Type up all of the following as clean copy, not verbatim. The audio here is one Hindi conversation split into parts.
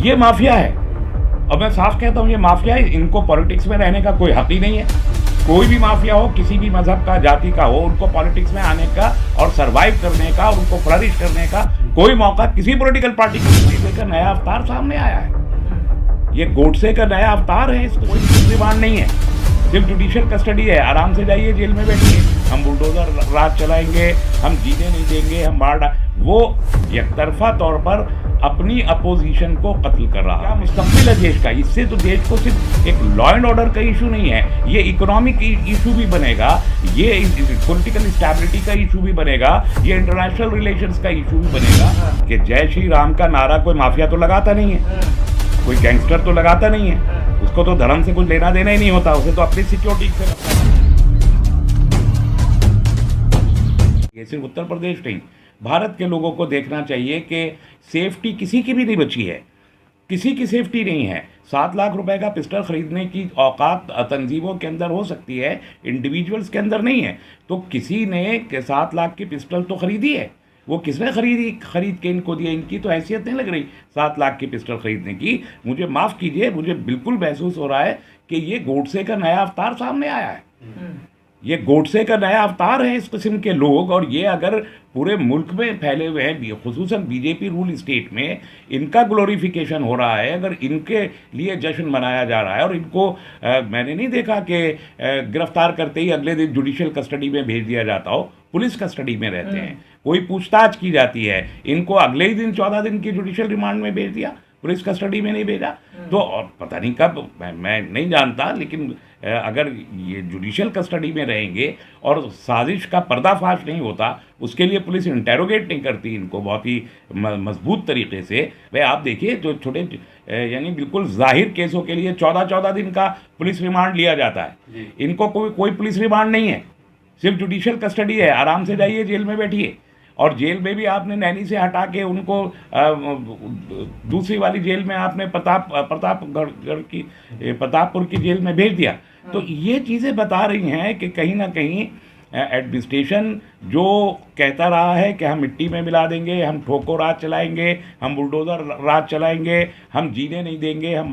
ये माफिया है। और मैं साफ कहता हूँ ये माफिया है, इनको पॉलिटिक्स में रहने का कोई हक ही नहीं है। कोई भी माफिया हो, किसी भी मजहब का, जाति का हो, उनको पॉलिटिक्स में आने का और सरवाइव करने का और उनको फ्लरिश करने का कोई मौका किसी पॉलिटिकल पार्टी को का नया अवतार सामने आया है। ये गोडसे का नया अवतार है, इसको कोई रिमांड नहीं है, सिर्फ जुडिशियल कस्टडी है। आराम से जाइए, जेल में बैठिए, हम बुलडोजर राज चलाएंगे, हम जीने नहीं देंगे, हम वो एकतरफा तौर पर अपनी अपोजिशन को कत्ल कर रहा है। क्या मुस्तकबिल है देश का? इससे तो देश को सिर्फ एक लॉ एंड ऑर्डर का इशू नहीं है, ये इकोनॉमिक इशू भी बनेगा, ये पॉलिटिकल स्टेबिलिटी का इशू भी बनेगा, ये इंटरनेशनल रिलेशंस का इशू भी बनेगा। कि जय श्री राम का नारा कोई माफिया तो लगाता नहीं है, कोई गैंगस्टर तो लगाता नहीं है, उसको तो धर्म से कुछ लेना देना ही नहीं होता, उसे तो अपनी सिक्योरिटी से लगता है। ये सिर्फ उत्तर प्रदेश नहीं, भारत के लोगों को देखना चाहिए कि सेफ्टी किसी की भी नहीं बची है, किसी की सेफ्टी नहीं है। 7 लाख रुपए का पिस्टल खरीदने की औकात तंजीमों के अंदर हो सकती है, इंडिविजुअल्स के अंदर नहीं है। तो किसी ने 7 लाख की पिस्टल तो खरीदी है, वो किसने खरीद के इनको दिए? इनकी तो हैसियत नहीं लग रही 7 लाख की पिस्टल खरीदने की। मुझे माफ़ कीजिए, मुझे बिल्कुल महसूस हो रहा है कि ये गोडसे का नया अवतार सामने आया है। ये गोडसे का नया अवतार है इस किस्म के लोग, और ये अगर पूरे मुल्क में फैले हुए हैं, खुसूसन बीजेपी रूल स्टेट में इनका ग्लोरिफिकेशन हो रहा है, अगर इनके लिए जश्न मनाया जा रहा है और इनको मैंने नहीं देखा कि गिरफ्तार करते ही अगले दिन जुडिशियल कस्टडी में भेज दिया जाता हो, पुलिस कस्टडी में रहते हैं, कोई पूछताछ की जाती है, इनको अगले ही दिन 14 दिन की जुडिशियल रिमांड में भेज दिया, पुलिस कस्टडी में नहीं भेजा। तो और पता नहीं कब, मैं नहीं जानता, लेकिन अगर ये जुडिशियल कस्टडी में रहेंगे और साजिश का पर्दाफाश नहीं होता, उसके लिए पुलिस इंटेरोगेट नहीं करती इनको बहुत ही मजबूत तरीके से। भाई आप देखिए, जो छोटे यानी बिल्कुल जाहिर केसों के लिए 14-14 दिन का पुलिस रिमांड लिया जाता है, इनको कोई पुलिस रिमांड नहीं है, सिर्फ जुडिशियल कस्टडी है। आराम से जाइए, जेल में बैठिए, और जेल में भी आपने नैनी से हटा के उनको दूसरी वाली जेल में आपने प्रतापपुर की जेल में भेज दिया। तो ये चीज़ें बता रही हैं कि कहीं ना कहीं एडमिनिस्ट्रेशन जो कहता रहा है कि हम मिट्टी में मिला देंगे, हम ठोको राज चलाएंगे, हम बुलडोज़र राज चलाएंगे, हम जीने नहीं देंगे, हम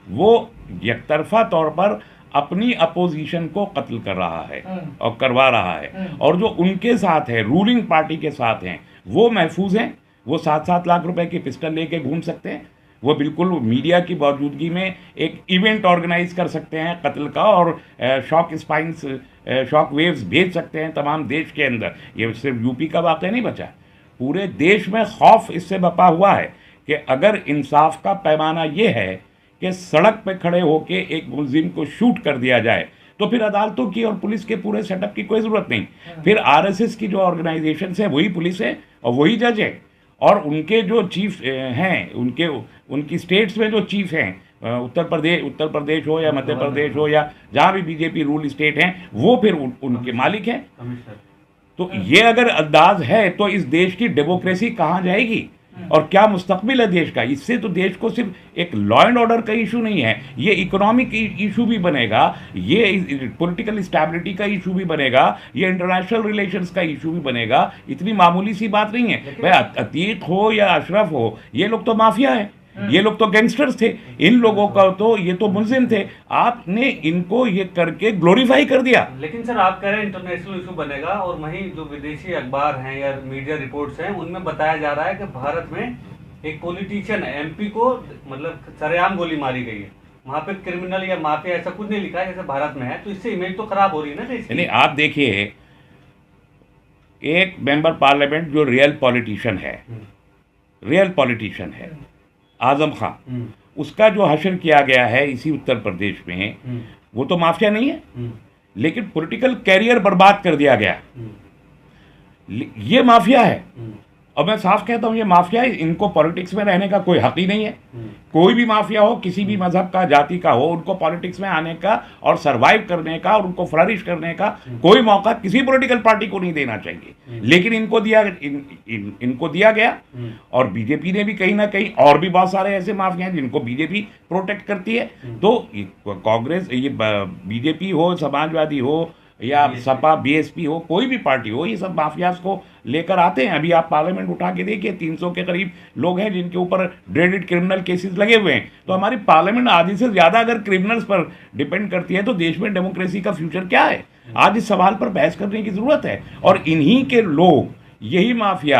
वो एकतरफा तौर पर अपनी अपोजिशन को कत्ल कर रहा है और करवा रहा है। और जो उनके साथ है, रूलिंग पार्टी के साथ हैं, वो महफूज हैं, वो 7-7 लाख रुपए की पिस्टल लेके घूम सकते हैं, वो बिल्कुल मीडिया की मौजूदगी में एक इवेंट ऑर्गेनाइज कर सकते हैं कत्ल का, और शॉक वेव्स भेज सकते हैं तमाम देश के अंदर। ये सिर्फ यूपी का वाक़या नहीं बचा, पूरे देश में खौफ इससे बपा हुआ है कि अगर इंसाफ का पैमाना ये है कि सड़क पे खड़े होके एक मुलजिम को शूट कर दिया जाए, तो फिर अदालतों की और पुलिस के पूरे सेटअप की कोई ज़रूरत नहीं। फिर आरएसएस की जो ऑर्गेनाइजेशन है वही पुलिस है और वही जज है, और उनके जो चीफ हैं, उनकी स्टेट्स में जो चीफ हैं, उत्तर प्रदेश हो या मध्य प्रदेश हो या जहाँ भी बीजेपी रूल स्टेट हैं, वो फिर उनके मालिक हैं। तो ये अगर अंदाज है तो इस देश की डेमोक्रेसी कहाँ जाएगी और क्या मुस्तकबिल है देश का? इससे तो देश को सिर्फ एक लॉ एंड ऑर्डर का इशू नहीं है, ये इकोनॉमिक इशू भी बनेगा, ये पॉलिटिकल स्टेबिलिटी का इशू भी बनेगा, ये इंटरनेशनल रिलेशंस का इशू भी बनेगा। इतनी मामूली सी बात नहीं है भाई। अतीक हो या अशरफ हो, ये लोग तो माफिया हैं, ये लोग तो गैंगस्टर्स थे, इन लोगों का तो ये तो मुलजिम थे, आपने इनको ये करके ग्लोरीफाई कर दिया। लेकिन सर आप कह रहे हैं इंटरनेशनल इशू बनेगा, और वहीं जो विदेशी अखबार हैं या मीडिया रिपोर्ट्स हैं उनमें बताया जा रहा है कि भारत में एक पॉलिटिशियन एमपी को मतलब सरेआम गोली मारी गई है, वहाँ पे क्रिमिनल या माफिया ऐसा कुछ नहीं लिखा है जैसे भारत में है, तो इससे इमेज तो खराब हो रही है ना देश की। नहीं, आप देखिए, एक मेंबर पार्लियामेंट जो रियल पॉलिटिशियन है आजम खान, उसका जो हशर किया गया है इसी उत्तर प्रदेश में, वो तो माफिया नहीं है, लेकिन पॉलिटिकल कैरियर बर्बाद कर दिया गया, ये माफिया है। और मैं साफ कहता हूँ ये माफिया है, इनको पॉलिटिक्स में रहने का कोई हक ही नहीं है। कोई भी माफिया हो, किसी भी मजहब का, जाति का हो, उनको पॉलिटिक्स में आने का और सरवाइव करने का और उनको फ्लरिश करने का कोई मौका किसी पॉलिटिकल पार्टी को नहीं देना चाहिए, लेकिन इनको दिया गया। और बीजेपी ने भी कहीं ना कहीं, और भी बहुत सारे ऐसे माफिया हैं जिनको बीजेपी प्रोटेक्ट करती है। तो कांग्रेस, ये बीजेपी हो, समाजवादी हो, या सपा बीएसपी हो, कोई भी पार्टी हो, ये सब माफियाज को लेकर आते हैं। अभी आप पार्लियामेंट उठा के देखिए, 300 के करीब लोग हैं जिनके ऊपर ड्रेडेड क्रिमिनल केसेस लगे हुए हैं। तो हमारी पार्लियामेंट आधी से ज़्यादा अगर क्रिमिनल्स पर डिपेंड करती है तो देश में डेमोक्रेसी का फ्यूचर क्या है? आज इस सवाल पर बहस करने की ज़रूरत है। और इन्हीं के लोग, यही माफिया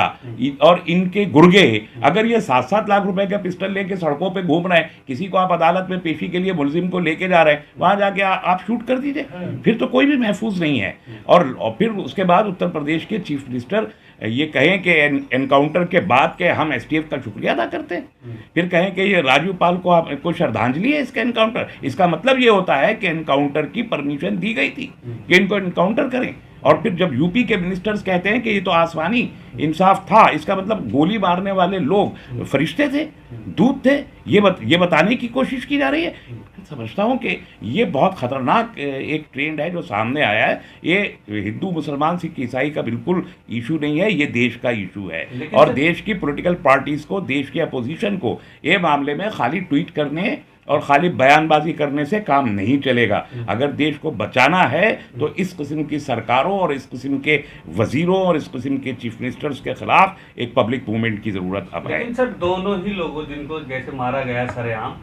और इनके गुर्गे अगर ये 7-7 लाख रुपए का पिस्टल लेके सड़कों पे घूम रहे हैं, किसी को आप अदालत में पेशी के लिए मुलजिम को लेके जा रहे हैं, वहां जाके आप शूट कर दीजिए, फिर तो कोई भी महफूज नहीं है। और फिर उसके बाद उत्तर प्रदेश के चीफ मिनिस्टर ये कहें कि एनकाउंटर के बाद के हम एसटीएफ का शुक्रिया अदा करते हैं, फिर कहें कि ये राजू पाल को श्रद्धांजलि है इसका एनकाउंटर। इसका मतलब ये होता है कि एनकाउंटर की परमिशन दी गई थी कि इनको एनकाउंटर करें। और फिर जब यूपी के मिनिस्टर्स कहते हैं कि ये तो आसमानी इंसाफ था, इसका मतलब गोली मारने वाले लोग फरिश्ते थे, दूत थे, ये बताने की कोशिश की जा रही है। समझता हूँ कि ये बहुत ख़तरनाक एक ट्रेंड है जो सामने आया है। ये हिंदू मुसलमान सिख ईसाई का बिल्कुल इशू नहीं है, ये देश का इशू है। और देश की पॉलिटिकल पार्टीज़ को, देश की अपोजिशन को ये मामले में खाली ट्वीट करने और खाली बयानबाजी करने से काम नहीं चलेगा। अगर देश को बचाना है तो इस किस्म की सरकारों और इस किस्म के वजीरों और इस किस्म के चीफ मिनिस्टर्स के खिलाफ एक पब्लिक मूवमेंट की ज़रूरत अब है। लेकिन सर, दोनों ही लोगों जिनको जैसे मारा गया सरेआम,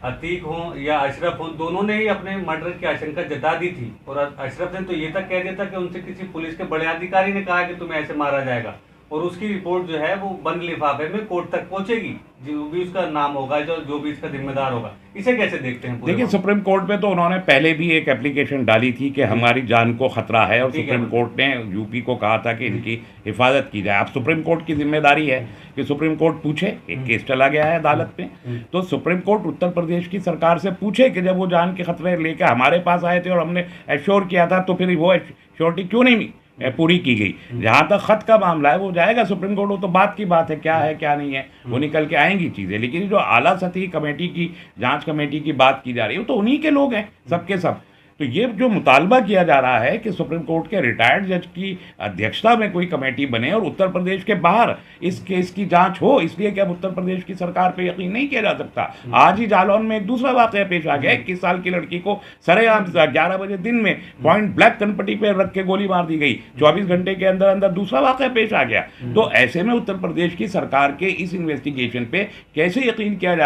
अतीक हो या अशरफ हो, दोनों ने ही अपने मर्डर की आशंका जता दी थी। और अशरफ ने तो ये तक कह दिया था कि उनसे किसी पुलिस के बड़े अधिकारी ने कहा कि तुम्हें ऐसे मारा जाएगा, और उसकी रिपोर्ट जो है वो बंद लिफाफे में कोर्ट तक पहुंचेगी, जो भी उसका नाम होगा, जो भी इसका जिम्मेदार होगा। इसे कैसे देखते हैं? देखिए, सुप्रीम कोर्ट में तो उन्होंने पहले भी एक एप्लीकेशन डाली थी कि हमारी जान को खतरा है, और सुप्रीम कोर्ट ने यूपी को कहा था कि इनकी हिफाजत की जाए। अब सुप्रीम कोर्ट की जिम्मेदारी है कि सुप्रीम कोर्ट पूछे, एक केस चला गया है अदालत में, तो सुप्रीम कोर्ट उत्तर प्रदेश की सरकार से पूछे कि जब वो जान के खतरे लेकर हमारे पास आए थे और हमने एश्योर किया था, तो फिर वो एश्योरिटी क्यों नहीं पूरी की गई। जहाँ तक खत का मामला है वो जाएगा सुप्रीम कोर्ट, वो तो बात की बात है, क्या है क्या नहीं है वो निकल के आएंगी चीज़ें। लेकिन जो आला सतही कमेटी की, जांच कमेटी की बात की जा रही है, वो तो उन्हीं के लोग हैं सबके सब। तो ये जो मुतालबा किया जा रहा है कि सुप्रीम कोर्ट के रिटायर्ड जज की अध्यक्षता में कोई कमेटी बने और उत्तर प्रदेश के बाहर इस केस की जांच हो, इसलिए कि अब उत्तर प्रदेश की सरकार पे यकीन नहीं किया जा सकता। आज ही जालौन में एक दूसरा वाकया पेश आ गया, 21 साल की लड़की को सरेआम 11 बजे दिन में पॉइंट ब्लैक कनपट्टी पे रख के गोली मार दी गई। 24 घंटे के अंदर अंदर दूसरा वाकया पेश आ गया। तो ऐसे में उत्तर प्रदेश की सरकार के इस इन्वेस्टिगेशन पे कैसे यकीन किया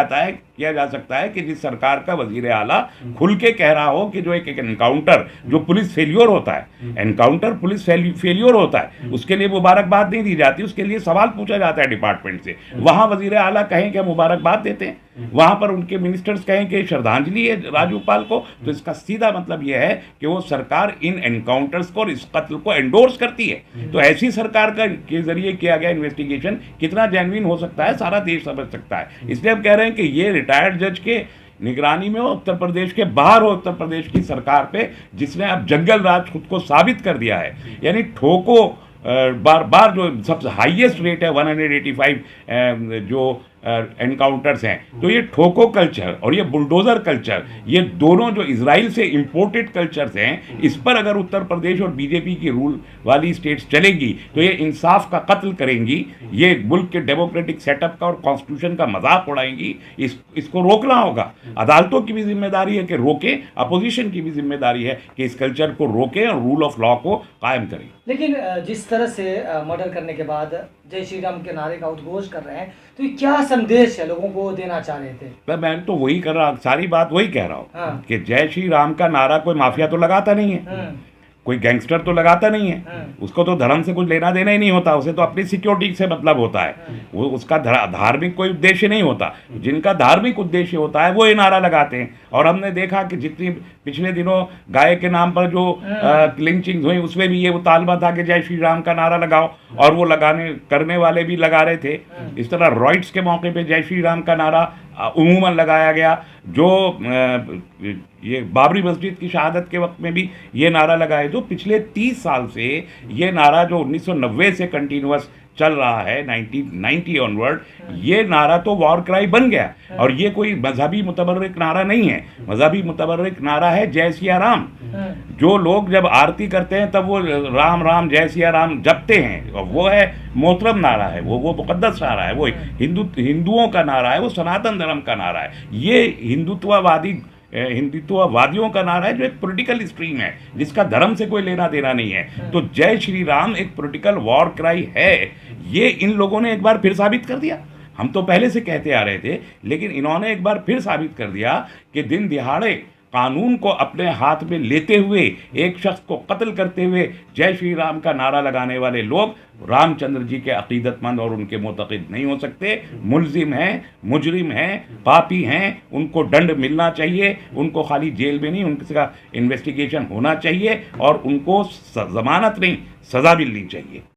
जा सकता है कि जिस सरकार का वजीर आला खुल के कह रहा हो कि जो एक एनकाउंटर जो पुलिस फेल्योर होता है, एनकाउंटर पुलिस फेल्योर होता है, उसके लिए मुबारकबाद नहीं दी जाती, उसके लिए सवाल पूछा जाता है डिपार्टमेंट से। वहां वजीर आला कहें कि मुबारकबाद देते हैं, वहां पर उनके मिनिस्टर्स कहें कि श्रद्धांजलि है राजू पाल को, तो इसका सीधा मतलब यह है कि वो सरकार इन एनकाउंटर्स को और इस कत्ल को एंडोर्स करती है। तो ऐसी सरकार के जरिए किया गया इन्वेस्टिगेशन कितना जेन्युइन हो सकता है सारा देश समझ सकता है। इसलिए हम कह रहे हैं कि ये रिटायर्ड जज के निगरानी में हो, उत्तर प्रदेश के बाहर हो, उत्तर प्रदेश की सरकार पे, जिसने अब जंगल राज खुद को साबित कर दिया है। यानी ठोको बार बार जो सबसे हाईएस्ट रेट है 185 जो एनकाउंटर्स हैं, तो ये ठोको कल्चर और ये बुलडोज़र कल्चर, ये दोनों जो इजराइल से इंपोर्टेड कल्चर्स हैं, इस पर अगर उत्तर प्रदेश और बीजेपी की रूल वाली स्टेट्स चलेंगी तो ये इंसाफ का कत्ल करेंगी, ये मुल्क के डेमोक्रेटिक सेटअप का और कॉन्स्टिट्यूशन का मजाक उड़ाएंगी। इसको रोकना होगा। अदालतों की भी जिम्मेदारी है कि रोकें, अपोजिशन की भी जिम्मेदारी है कि इस कल्चर को रोकें और रूल ऑफ लॉ को कायम करें। लेकिन जिस तरह से मर्डर करने के बाद जय श्री राम के नारे का उद्घोष कर रहे हैं, तो ये क्या संदेश है लोगों को देना चाह रहे थे? मैं तो वही कर रहा, सारी बात वही कह रहा हूँ कि जय श्री राम का नारा कोई माफिया तो लगाता नहीं है, कोई गैंगस्टर तो लगाता नहीं है, उसको तो धर्म से कुछ लेना देना ही नहीं होता, उसे तो अपनी सिक्योरिटी से मतलब होता है, वो उसका धार्मिक कोई उद्देश्य नहीं होता। जिनका धार्मिक उद्देश्य होता है वो ये नारा लगाते हैं। और हमने देखा कि जितनी पिछले दिनों गाय के नाम पर जो लिंचिंग हुई, उसमें भी ये मुतालबा था कि जय श्री राम का नारा लगाओ, और वो करने वाले भी लगा रहे थे। इस तरह रॉइट्स के मौके पे जय श्री राम का नारा उमूमन लगाया गया। जो ये बाबरी मस्जिद की शहादत के वक्त में भी ये नारा लगाए। जो पिछले 30 साल से ये नारा जो 1990 से कंटिन्यूअस चल रहा है 1990 ऑनवर्ड, ये नारा तो वॉर क्राई बन गया। और ये कोई मजहबी मुतबर्रिक नारा नहीं है, मजहबी मुतबर्रिक नारा है जय सिया राम। जो लोग जब आरती करते हैं तब वो राम राम जय सिया राम जपते हैं, और वो है मोहतरम नारा है, वो मुकद्दस नारा है, वो हिंदुओं का नारा है, वो सनातन धर्म का नारा है। ये हिंदुत्ववादी हिंदुत्ववादियों का नारा है, जो एक पॉलिटिकल स्ट्रीम है जिसका धर्म से कोई लेना देना नहीं है। तो जय श्री राम एक पॉलिटिकल वॉर क्राई है, ये इन लोगों ने एक बार फिर साबित कर दिया। हम तो पहले से कहते आ रहे थे, लेकिन इन्होंने एक बार फिर साबित कर दिया कि दिन दिहाड़े कानून को अपने हाथ में लेते हुए, एक शख्स को कत्ल करते हुए जय श्री राम का नारा लगाने वाले लोग रामचंद्र जी के अकीदतमंद और उनके मुतक़िद नहीं हो सकते। मुलजिम हैं, मुजरिम हैं, पापी हैं, उनको दंड मिलना चाहिए। उनको खाली जेल में नहीं, उनका इन्वेस्टिगेशन होना चाहिए और उनको जमानत नहीं, सज़ा मिलनी चाहिए।